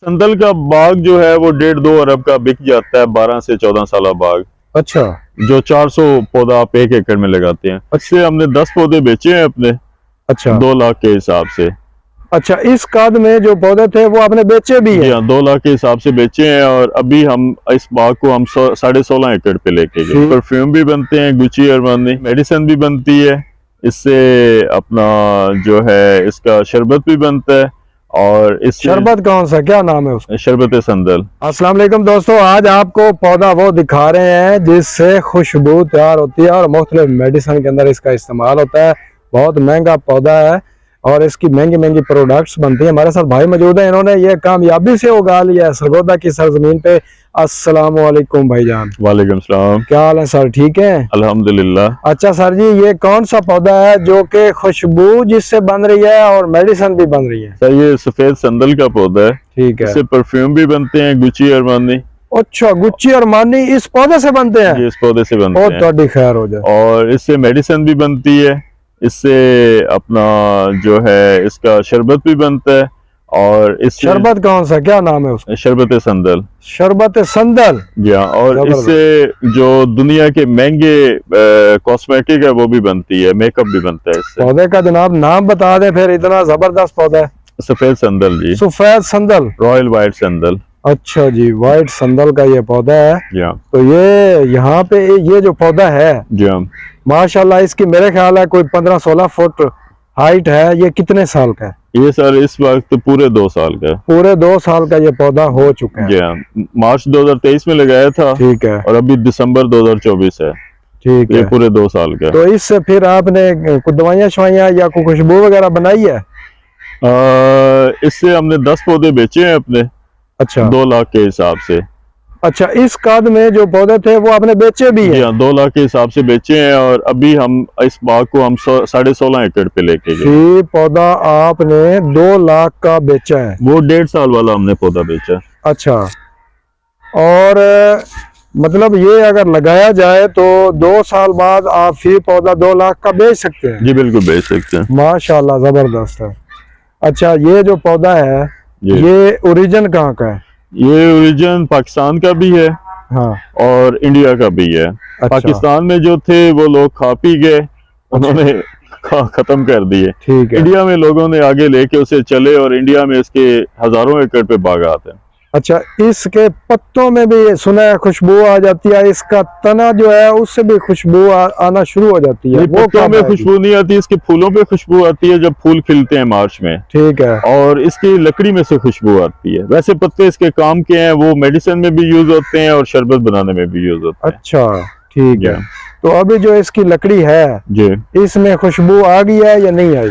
संदल का बाग जो है वो 1.5-2 अरब का बिक जाता है, 12 से 14 साल बाग। अच्छा, जो 400 पौधा आप 1 एकड़ में लगाते हैं। इससे हमने 10 पौधे बेचे हैं अपने। अच्छा, 2 लाख के हिसाब से। अच्छा, इस कद में जो पौधे थे वो आपने बेचे भी हैं? 2 लाख के हिसाब से बेचे हैं। और अभी हम इस बाग को हम 16.5 एकड़ पे लेके गए। परफ्यूम भी बनते हैं, गुची अरमानी, मेडिसिन भी बनती है। इससे अपना जो है इसका शरबत भी बनता है। और इस शरबत कौन सा, क्या नाम है उसका? शरबत संदल। अस्सलाम वालेकुम दोस्तों, आज आपको पौधा वो दिखा रहे हैं जिससे खुशबू तैयार होती है और मुख्तलिफ मेडिसिन के अंदर इसका इस्तेमाल होता है। बहुत महंगा पौधा है और इसकी महंगी महंगी प्रोडक्ट्स बनती हैं। हमारे साथ भाई मौजूद हैं, इन्होंने ये कामयाबी से उगा लिया है सरगोदा की सरजमीन पे। अस्सलाम वालेकुम भाईजान। वालेकुम सलाम। क्या हाल है सर, ठीक है? अल्हम्दुलिल्लाह। अच्छा सर जी, ये कौन सा पौधा है जो कि खुशबू जिससे बन रही है और मेडिसिन भी बन रही है? सर ये सफेद संदल का पौधा है। ठीक है। इससे परफ्यूम भी बनते हैं, गुची अरमानी। अच्छा, गुच्ची और मानी इस पौधे से बनते हैं? ये इस पौधे से बनते हैं। थोड़ी खैर हो जाए। और इससे मेडिसिन भी बनती है। इससे अपना जो है इसका शरबत भी बनता है। और इस शरबत कौन सा, क्या नाम है उसका? शरबत संदल। शरबत संदल। और इससे जो दुनिया के महंगे कॉस्मेटिक है वो भी बनती है, मेकअप भी बनता है इससे। पौधे का जनाब नाम बता दे फिर, इतना जबरदस्त पौधा है। सफेद संदल जी। सफेद संदल, रॉयल व्हाइट संदल। अच्छा जी, व्हाइट संदल का ये पौधा है। तो ये यहाँ पे ये जो पौधा है जी माशाल्लाह, इसकी मेरे ख्याल है कोई 15-16 फुट हाइट है। ये कितने साल का है? ये सर इस वक्त पूरे 2 साल का है। पूरे 2 साल का ये पौधा हो चुका है। मार्च 2023 में लगाया था। ठीक है। और अभी दिसंबर 2024 है। ठीक है। ये पूरे 2 साल का। तो इससे फिर आपने कुछ दवाइयाँ शवाइयाँ या कोई खुशबू वगैरह बनाई है? इससे हमने 10 पौधे बेचे हैं अपने। अच्छा, 2 लाख के हिसाब से। अच्छा, इस कद में जो पौधे थे वो आपने बेचे भी हैं? 2 लाख के हिसाब से बेचे हैं। और अभी हम इस बाग को हम 16.5 एकड़ पे लेके गए। ये पौधा आपने 2 लाख का बेचा है? वो 1.5 साल वाला हमने पौधा बेचा। अच्छा, और मतलब ये अगर लगाया जाए तो 2 साल बाद आप फिर पौधा 2 लाख का बेच सकते हैं? जी बिल्कुल बेच सकते हैं। माशाल्लाह, जबरदस्त है। अच्छा, ये जो पौधा है ये ओरिजिन कहाँ का है? ये ओरिजिन पाकिस्तान का भी है। हाँ। और इंडिया का भी है। अच्छा। पाकिस्तान में जो थे वो लोग खा पी गए, उन्होंने खत्म कर दिए। ठीक है। इंडिया में लोगों ने आगे लेके उसे चले और इंडिया में इसके हजारों एकड़ पे बागात हैं। अच्छा, इसके पत्तों में भी सुना है खुशबू आ जाती है, इसका तना जो है उससे भी खुशबू आना शुरू हो जाती है। वो पत्तों में खुशबू नहीं आती, इसके फूलों पे खुशबू आती है जब फूल खिलते हैं मार्च में। ठीक है। और इसकी लकड़ी में से खुशबू आती है। वैसे पत्ते इसके काम के हैं, वो मेडिसिन में भी यूज होते हैं और शरबत बनाने में भी यूज होते हैं। अच्छा, ठीक है। तो अभी जो इसकी लकड़ी है जी, इसमें खुशबू आ गई है या नहीं आई?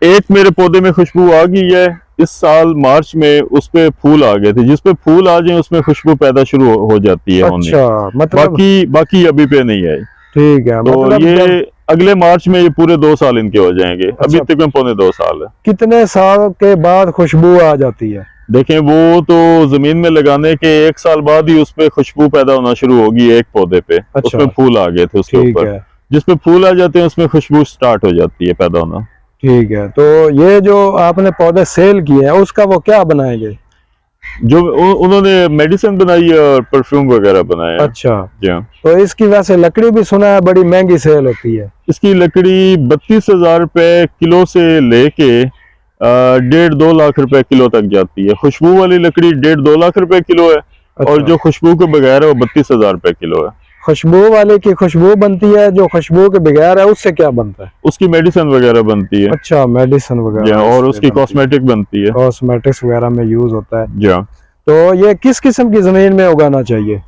एक मेरे पौधे में खुशबू आ गई है। इस साल मार्च में उस पे फूल आ गए थे। जिस पे फूल आ जाए उसमें खुशबू पैदा शुरू हो जाती है। अच्छा, मतलब बाकी अभी पे नहीं आई। ठीक है। तो मतलब ये अगले मार्च में ये पूरे 2 साल इनके हो जाएंगे। अच्छा, अभी तक में पौने 2 साल है। कितने साल के बाद खुशबू आ जाती है? देखें, वो तो जमीन में लगाने के 1 साल बाद ही उसपे खुशबू पैदा होना शुरू होगी एक पौधे पे। अच्छा। उसमें फूल आ गए थे उसके ऊपर। जिसपे फूल आ जाते हैं उसमें खुशबू स्टार्ट हो जाती है पैदा होना। ठीक है। तो ये जो आपने पौधे सेल किए हैं उसका वो क्या बनाएंगे? जो उन्होंने मेडिसिन बनाई है और परफ्यूम वगैरह बनाया। अच्छा जी। तो इसकी वैसे लकड़ी भी सुना है बड़ी महंगी सेल होती है? इसकी लकड़ी 32,000 रुपए किलो से लेके 1.5-2 लाख रुपए किलो तक जाती है। खुशबू वाली लकड़ी 1.5-2 लाख रुपए किलो है। अच्छा। और जो खुशबू के बगैर है वो 32,000 रुपए किलो है। खुशबू वाले की खुशबू बनती है, जो खुशबू के बगैर है उससे क्या बनता है? उसकी मेडिसिन वगैरह बनती है। अच्छा, मेडिसिन वगैरह। और उसकी कॉस्मेटिक बनती है। कॉस्मेटिक्स वगैरह में यूज होता है। जी। तो ये किस किस्म की जमीन में उगाना चाहिए?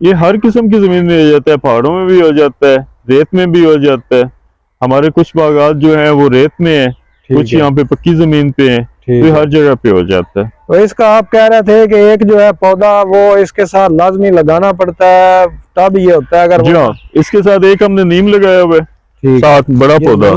ये हर किस्म की जमीन में हो जाता है। पहाड़ों में भी हो जाता है, रेत में भी हो जाता है। हमारे कुछ बागात जो है वो रेत में है, कुछ यहाँ पे पक्की जमीन पे है। तो हर जगह पे हो जाता है। तो इसका आप कह रहे थे कि एक जो है पौधा वो इसके साथ लाजमी लगाना पड़ता है, तब ये होता है। अगर जी हाँ, इसके साथ एक हमने नीम लगाया हुआ है, साथ बड़ा पौधा,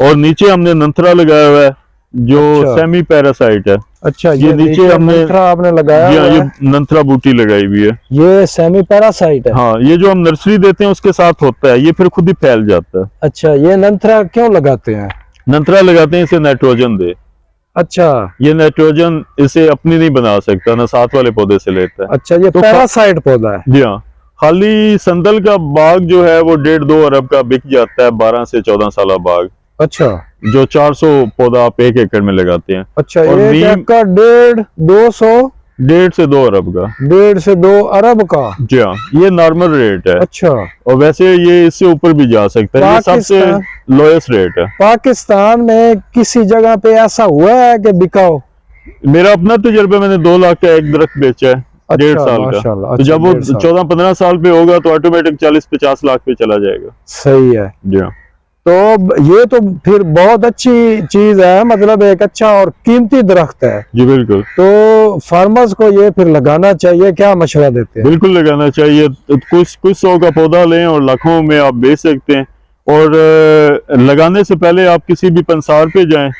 और नीचे हमने नंथरा लगाया हुआ है जो सेमी पैरासाइट है। अच्छा, ये नीचे हमने नंथरा आपने लगाया? जी हाँ, ये नंथरा बूटी लगाई हुई है। ये सेमी पैरासाइट है? हाँ, ये जो हम नर्सरी देते हैं उसके साथ होता है, ये फिर खुद ही फैल जाता है। अच्छा, ये नंथरा क्यों लगाते हैं? नंथरा लगाते हैं इसे नाइट्रोजन दे। अच्छा ये नाइट्रोजन इसे अपनी नहीं बना सकता, ना साथ वाले पौधे से लेता है। अच्छा, ये तो पैरासाइट पौधा है। जी हाँ, खाली संदल का बाग जो है वो 1.5-2 अरब का बिक जाता है, 12 से 14 साल बाग, अच्छा जो 400 पौधा आप 1 एकड़ में लगाते हैं। अच्छा, और 1 नीम एकड़ 150 1.5 से 2 अरब का। 1.5 से 2 अरब का। जी हाँ, ये नॉर्मल रेट है। अच्छा, और वैसे ये इससे ऊपर भी जा सकता है, ये सबसे लोएस्ट रेट है। पाकिस्तान में किसी जगह पे ऐसा हुआ है कि बिकाओ? मेरा अपना तजुर्बा, मैंने 2 लाख का एक दरख्त बेचा है, 1.5 साल का। माशाल्लाह, तो जब वो 1.5 साल। 14-15 साल पे होगा तो ऑटोमेटिक 40-50 लाख पे चला जाएगा। सही है। जी हाँ, तो ये तो फिर बहुत अच्छी चीज है, मतलब एक अच्छा और कीमती दरख्त है। जी बिल्कुल। तो फार्मर्स को ये फिर लगाना चाहिए, क्या मशवरा देते हैं? बिल्कुल लगाना चाहिए। तो कुछ 100 का पौधा लें और लाखों में आप बेच सकते हैं। और लगाने से पहले आप किसी भी पंसार पे जाएं,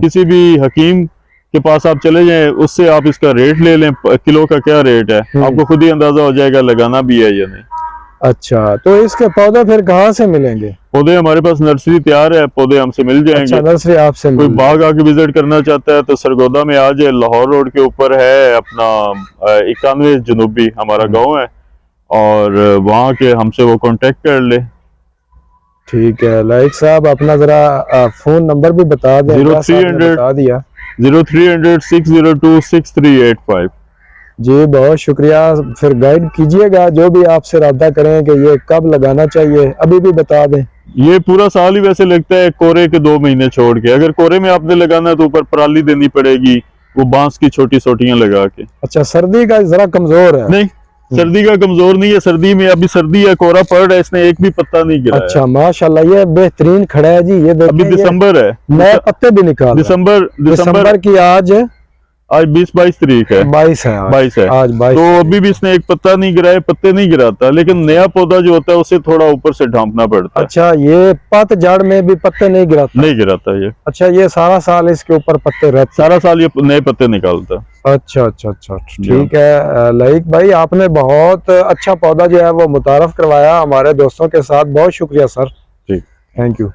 किसी भी हकीम के पास आप चले जाएं, उससे आप इसका रेट ले लें, किलो का क्या रेट है, आपको खुद ही अंदाजा हो जाएगा लगाना भी है या नहीं। अच्छा, तो इसके पौधे फिर कहाँ से मिलेंगे? पौधे हमारे पास नर्सरी तैयार है, पौधे हमसे मिल जाएंगे। अच्छा, नर्सरी आपसे कोई मिल बाग आके विजिट करना चाहता है तो सरगोदा में आ जाए, लाहौर रोड के ऊपर है अपना 91 जनूबी हमारा गांव है, और वहाँ के हमसे वो कांटेक्ट कर ले। ठीक है, लाइक साहब अपना जरा फोन नंबर भी बता दें। 0300 बता दिया। 0300 602 6385। जी बहुत शुक्रिया। फिर गाइड कीजिएगा जो भी आपसे रब्ता करें कि ये कब लगाना चाहिए, अभी भी बता दें। ये पूरा साल ही वैसे लगता है, कोरे के 2 महीने छोड़ के। अगर कोरे में आपने लगाना है तो ऊपर पराली देनी पड़ेगी, वो बांस की छोटी सोटियां लगा के। अच्छा, सर्दी का जरा कमजोर है? नहीं, सर्दी का कमजोर नहीं है। सर्दी में अभी सर्दी है, कोरा पड़ रहा है, इसने एक भी पत्ता नहीं गिरा। अच्छा माशाल्लाह, ये बेहतरीन खड़ा है जी। ये अभी दिसंबर है, नए पत्ते भी निकाल दिसंबर की आज 20-22 तारीख है। 22 है। 22 है आज 22। तो अभी भी इसने एक पत्ता नहीं गिराया, पत्ते नहीं गिराता, लेकिन नया पौधा जो होता है उसे थोड़ा ऊपर से ढांपना पड़ता है। अच्छा, ये पतझड़ में भी पत्ते नहीं गिराता? नहीं गिराता ये। अच्छा, ये सारा साल इसके ऊपर पत्ते रहते? सारा साल ये नए पत्ते निकालता। अच्छा अच्छा अच्छा, ठीक है। लाइक भाई, आपने बहुत अच्छा पौधा जो है वो मुतारफ करवाया हमारे दोस्तों के साथ। बहुत शुक्रिया सर। ठीक, थैंक यू।